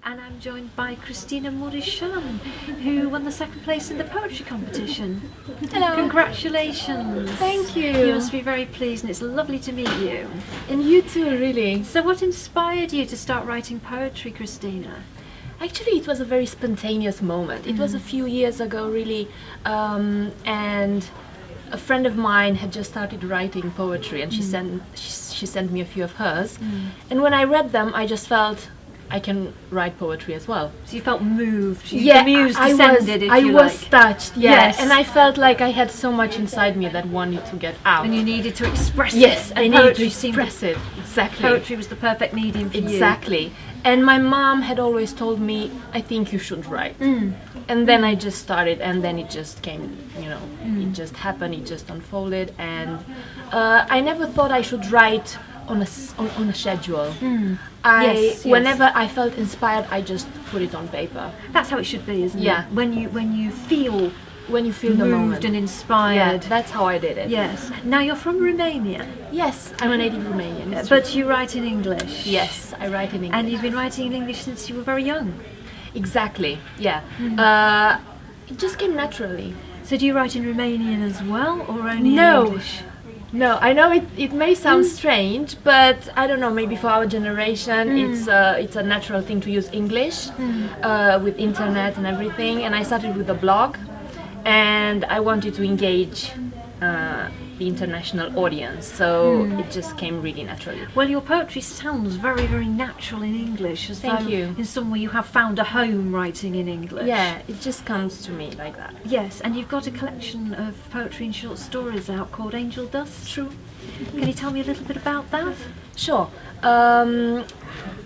and I'm joined by Cristina Muresan, who won the second place in the poetry competition. Hello. Congratulations. Thank you. You must be very pleased, and it's lovely to meet you. And you too, really. So what inspired you to start writing poetry, Cristina? Actually, it was a very spontaneous moment. It was a few years ago, really, and a friend of mine had just started writing poetry, and she sent me a few of hers. And when I read them, I just felt I can write poetry as well. So you felt moved. Yeah, the muse descended, if I you was like. touched. Yeah, Yes. and I felt like I had so much inside me that wanted to get out. And you needed to express it. Yes, I and needed to poetry seemed express it. Exactly. Poetry was the perfect medium for you. Exactly. And my mom had always told me, I think you should write. And then I just started, and then it just came, it just happened, it just unfolded. And I never thought I should write on a schedule. Yes. Whenever I felt inspired, I just put it on paper. That's how it should be, isn't Yeah. it? When you feel the moved moment. and inspired. Yeah, that's how I did it. Yes. Now you're from Romania, Yes, I'm a native Romanian. it's but you write in English. true. Yes, I write in English. And you've been writing in English since you were very young. Exactly, yeah. It just came naturally. So do you write in Romanian as well, or only in No. English? No, I know it may sound strange, but I don't know, maybe for our generation it's a natural thing to use English with internet and everything. And I started with a blog, and I wanted to engage the international audience, so it just came really naturally. Well, your poetry sounds very, very natural in English, as Thank though you. in some way you have found a home writing in English. Yeah, it just comes to me like that. Yes, and you've got a collection of poetry and short stories out called Angel Dust. True. Can you tell me a little bit about that? Sure.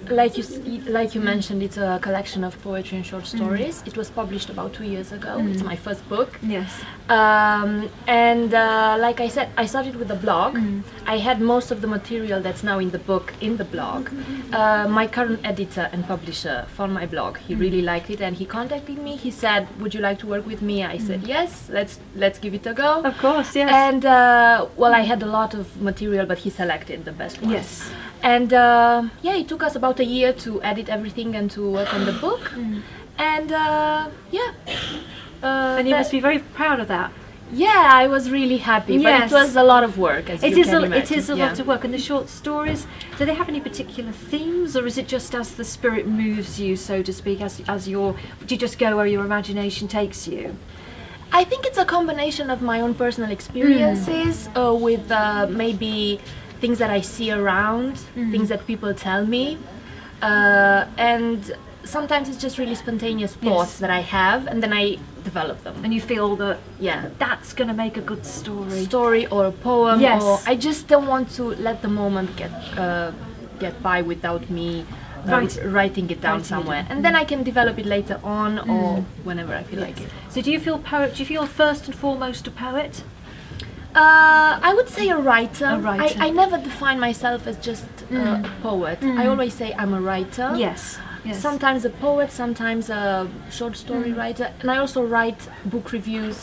Like you mentioned, it's a collection of poetry and short stories. It was published about 2 years ago. It's my first book. Yes. Like I said, I started with a blog. I had most of the material that's now in the book in the blog. My current editor and publisher found my blog. He really liked it, and he contacted me. He said, "Would you like to work with me?" I said, "Yes, let's give it a go." Of course, yes. And well, I had a lot of material, but he selected the best ones. Yes. And it took us about a year to edit everything and to work on the book. And And you must be very proud of that. yeah, I was really happy, but Yes. it was a lot of work, as It you is can a, imagine. it is a Yeah. lot of work. And the short stories, do they have any particular themes, or is it just as the spirit moves you, so to speak, do you just go where your imagination takes you? I think it's a combination of my own personal experiences with maybe things that I see around, things that people tell me, and sometimes it's just really spontaneous thoughts that I have, and then I develop them. And you feel that Yeah. that's going to make a good story. Or a poem, Yes. or I just don't want to let the moment get by without me writing it down somewhere, and then I can develop it later on or whenever I feel like it. So do you feel first and foremost a poet? I would say a writer. A writer. I never define myself as just a poet. I always say I'm a writer. Yes. Yes. Sometimes a poet, sometimes a short story writer, and I also write book reviews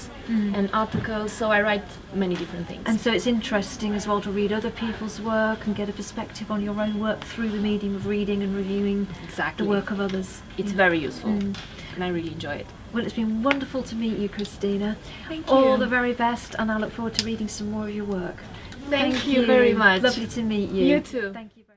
and articles, so I write many different things. And so it's interesting as well to read other people's work and get a perspective on your own work through the medium of reading and reviewing Exactly. the work of others. It's very useful, and I really enjoy it. Well, it's been wonderful to meet you, Cristina. Thank All you. the very best, and I look forward to reading some more of your work. Thank you very much. Lovely to meet you. You too. Thank you very much.